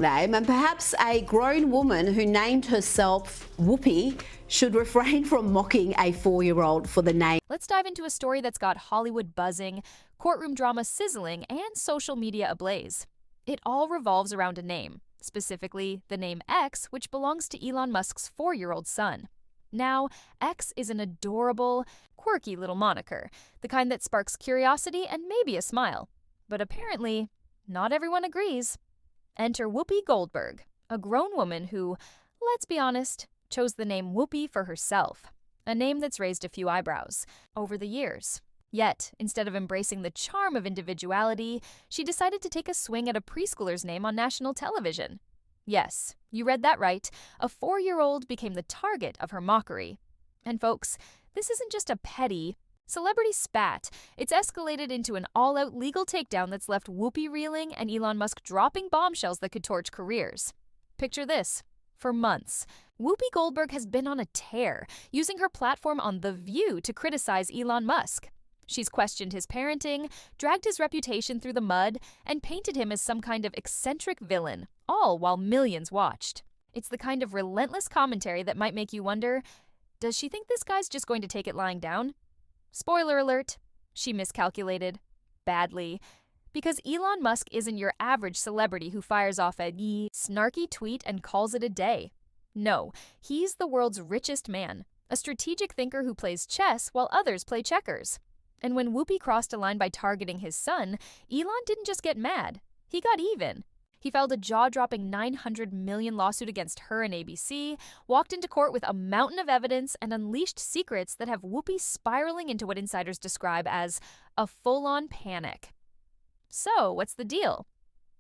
name, and perhaps a grown woman who named herself Whoopi should refrain from mocking a 4-year-old for the name. Let's dive into a story that's got Hollywood buzzing, courtroom drama sizzling, and social media ablaze. It all revolves around a name, specifically the name X, which belongs to Elon Musk's 4-year-old son. Now, X is an adorable, quirky little moniker, the kind that sparks curiosity and maybe a smile. But apparently, not everyone agrees. Enter Whoopi Goldberg, a grown woman who, let's be honest, chose the name Whoopi for herself, a name that's raised a few eyebrows over the years. Yet, instead of embracing the charm of individuality, she decided to take a swing at a preschooler's name on national television. Yes, you read that right. A 4-year-old became the target of her mockery. And folks, this isn't just a petty celebrity spat. It's escalated into an all-out legal takedown that's left Whoopi reeling and Elon Musk dropping bombshells that could torch careers. Picture this. For months, Whoopi Goldberg has been on a tear, using her platform on The View to criticize Elon Musk. She's questioned his parenting, dragged his reputation through the mud, and painted him as some kind of eccentric villain, all while millions watched. It's the kind of relentless commentary that might make you wonder, does she think this guy's just going to take it lying down? Spoiler alert, she miscalculated. Badly. Because Elon Musk isn't your average celebrity who fires off a snarky tweet and calls it a day. No, he's the world's richest man, a strategic thinker who plays chess while others play checkers. And when Whoopi crossed a line by targeting his son, Elon didn't just get mad, he got even. He filed a jaw-dropping $900 million lawsuit against her and ABC, walked into court with a mountain of evidence, and unleashed secrets that have Whoopi spiraling into what insiders describe as a full-on panic. So, what's the deal?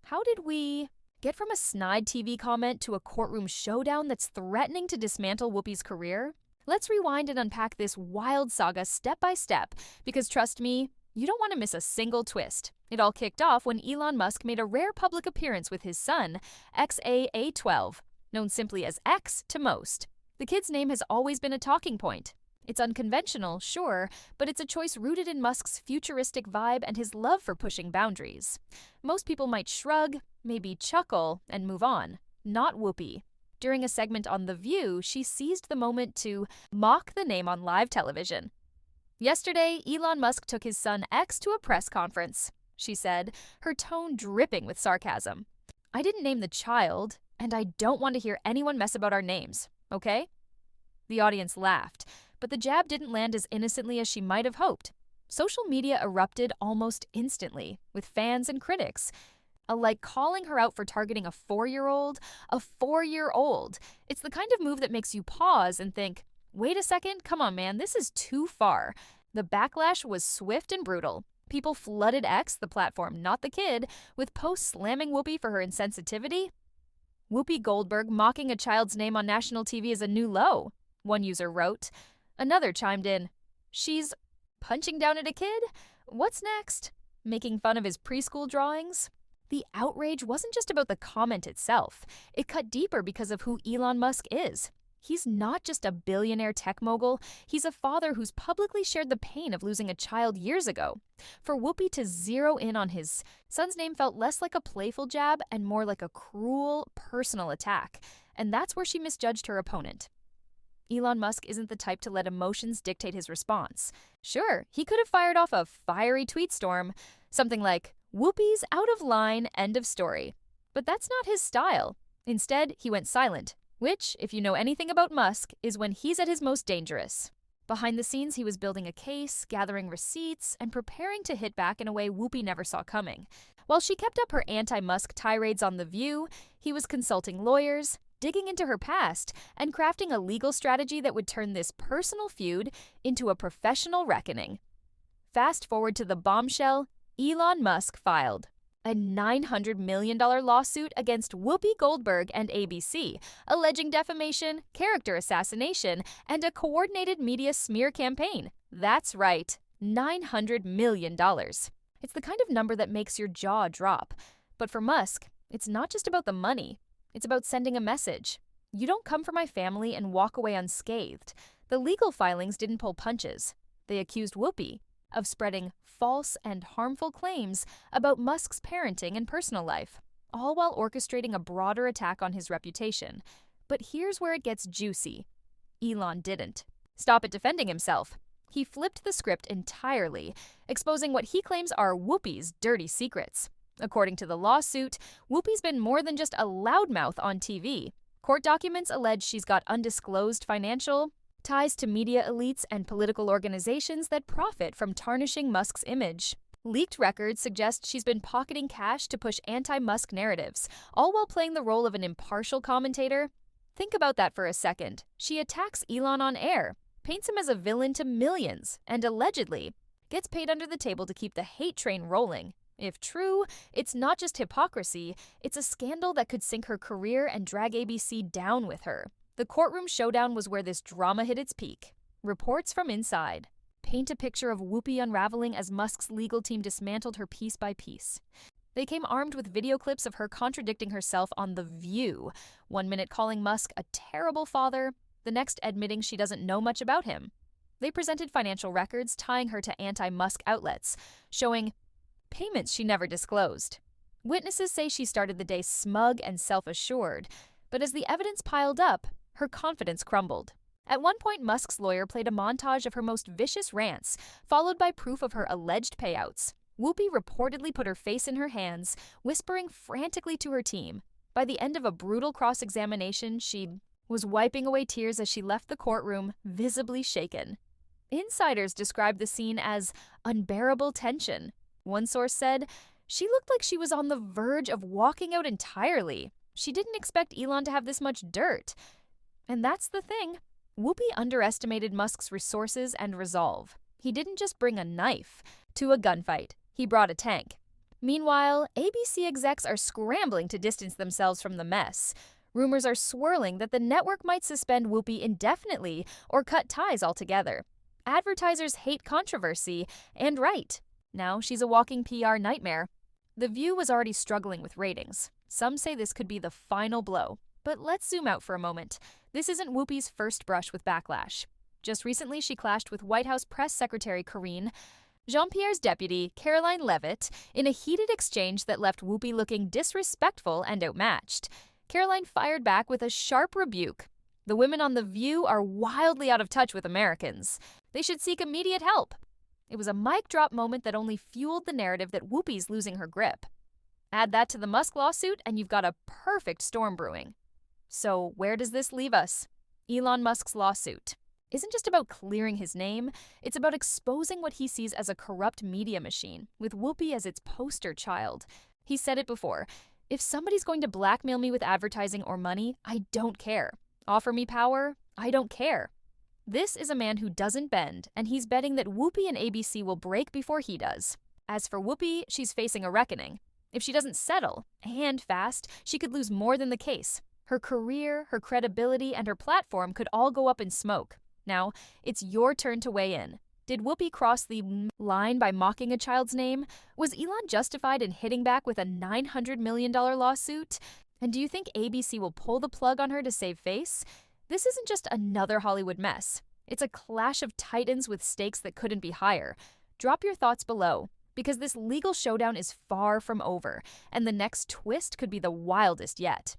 How did we get from a snide TV comment to a courtroom showdown that's threatening to dismantle Whoopi's career? Let's rewind and unpack this wild saga step by step, because trust me, you don't want to miss a single twist. It all kicked off when Elon Musk made a rare public appearance with his son, XAA12, known simply as X to most. The kid's name has always been a talking point. It's unconventional, sure, but it's a choice rooted in Musk's futuristic vibe and his love for pushing boundaries. Most people might shrug, maybe chuckle, and move on. Not Whoopi. During a segment on The View, she seized the moment to mock the name on live television. Yesterday, Elon Musk took his son X to a press conference, she said, her tone dripping with sarcasm. I didn't name the child, and I don't want to hear anyone mess about our names, okay? The audience laughed, but the jab didn't land as innocently as she might have hoped. Social media erupted almost instantly, with fans and critics, alike calling her out for targeting a 4-year-old. A 4-year-old! It's the kind of move that makes you pause and think, wait a second, come on man, this is too far. The backlash was swift and brutal. People flooded X, the platform, not the kid, with posts slamming Whoopi for her insensitivity. Whoopi Goldberg mocking a child's name on national TV is a new low, one user wrote. Another chimed in, she's punching down at a kid? What's next? Making fun of his preschool drawings? The outrage wasn't just about the comment itself. It cut deeper because of who Elon Musk is. He's not just a billionaire tech mogul, he's a father who's publicly shared the pain of losing a child years ago. For Whoopi to zero in on his son's name felt less like a playful jab and more like a cruel, personal attack. And that's where she misjudged her opponent. Elon Musk isn't the type to let emotions dictate his response. Sure, he could have fired off a fiery tweet storm, something like, Whoopi's out of line, end of story. But that's not his style. Instead, he went silent, which, if you know anything about Musk, is when he's at his most dangerous. Behind the scenes, he was building a case, gathering receipts, and preparing to hit back in a way Whoopi never saw coming. While she kept up her anti-Musk tirades on The View, he was consulting lawyers, digging into her past, and crafting a legal strategy that would turn this personal feud into a professional reckoning. Fast forward to the bombshell, Elon Musk filed a $900 million lawsuit against Whoopi Goldberg and ABC, alleging defamation, character assassination, and a coordinated media smear campaign. That's right, $900 million. It's the kind of number that makes your jaw drop. But for Musk, it's not just about the money. It's about sending a message. You don't come for my family and walk away unscathed. The legal filings didn't pull punches. They accused Whoopi of spreading false and harmful claims about Musk's parenting and personal life. all while orchestrating a broader attack on his reputation. But here's where it gets juicy. Elon didn't stop at defending himself. He flipped the script entirely, exposing what he claims are Whoopi's dirty secrets. According to the lawsuit, Whoopi's been more than just a loudmouth on TV. Court documents allege she's got undisclosed financial ties to media elites and political organizations that profit from tarnishing Musk's image. Leaked records suggest she's been pocketing cash to push anti-Musk narratives, all while playing the role of an impartial commentator. Think about that for a second. She attacks Elon on air, paints him as a villain to millions, and allegedly gets paid under the table to keep the hate train rolling. If true, it's not just hypocrisy, it's a scandal that could sink her career and drag ABC down with her. The courtroom showdown was where this drama hit its peak. Reports from inside paint a picture of Whoopi unraveling as Musk's legal team dismantled her piece by piece. They came armed with video clips of her contradicting herself on The View, 1 minute calling Musk a terrible father, the next admitting she doesn't know much about him. They presented financial records tying her to anti-Musk outlets, showing payments she never disclosed. Witnesses say she started the day smug and self-assured, but as the evidence piled up, her confidence crumbled. At one point, Musk's lawyer played a montage of her most vicious rants, followed by proof of her alleged payouts. Whoopi reportedly put her face in her hands, whispering frantically to her team. By the end of a brutal cross-examination, she was wiping away tears as she left the courtroom, visibly shaken. Insiders described the scene as unbearable tension. One source said, "She looked like she was on the verge of walking out entirely. She didn't expect Elon to have this much dirt." And that's the thing. Whoopi underestimated Musk's resources and resolve. He didn't just bring a knife to a gunfight. He brought a tank. Meanwhile, ABC execs are scrambling to distance themselves from the mess. Rumors are swirling that the network might suspend Whoopi indefinitely or cut ties altogether. Advertisers hate controversy, and right. Now she's a walking PR nightmare. The View was already struggling with ratings. Some say this could be the final blow. But let's zoom out for a moment. This isn't Whoopi's first brush with backlash. Just recently, she clashed with White House Press Secretary Karine Jean-Pierre's deputy, Caroline Leavitt, in a heated exchange that left Whoopi looking disrespectful and outmatched. Caroline fired back with a sharp rebuke. The women on The View are wildly out of touch with Americans. They should seek immediate help. It was a mic drop moment that only fueled the narrative that Whoopi's losing her grip. Add that to the Musk lawsuit, and you've got a perfect storm brewing. So where does this leave us? Elon Musk's lawsuit isn't just about clearing his name, it's about exposing what he sees as a corrupt media machine, with Whoopi as its poster child. He said it before, "If somebody's going to blackmail me with advertising or money, I don't care. Offer me power, I don't care." This is a man who doesn't bend, and he's betting that Whoopi and ABC will break before he does. As for Whoopi, she's facing a reckoning. If she doesn't settle, and fast, she could lose more than the case. Her career, her credibility, and her platform could all go up in smoke. Now, it's your turn to weigh in. Did Whoopi cross the line by mocking a child's name? Was Elon justified in hitting back with a $900 million lawsuit? And do you think ABC will pull the plug on her to save face? This isn't just another Hollywood mess. It's a clash of titans with stakes that couldn't be higher. Drop your thoughts below, because this legal showdown is far from over, and the next twist could be the wildest yet.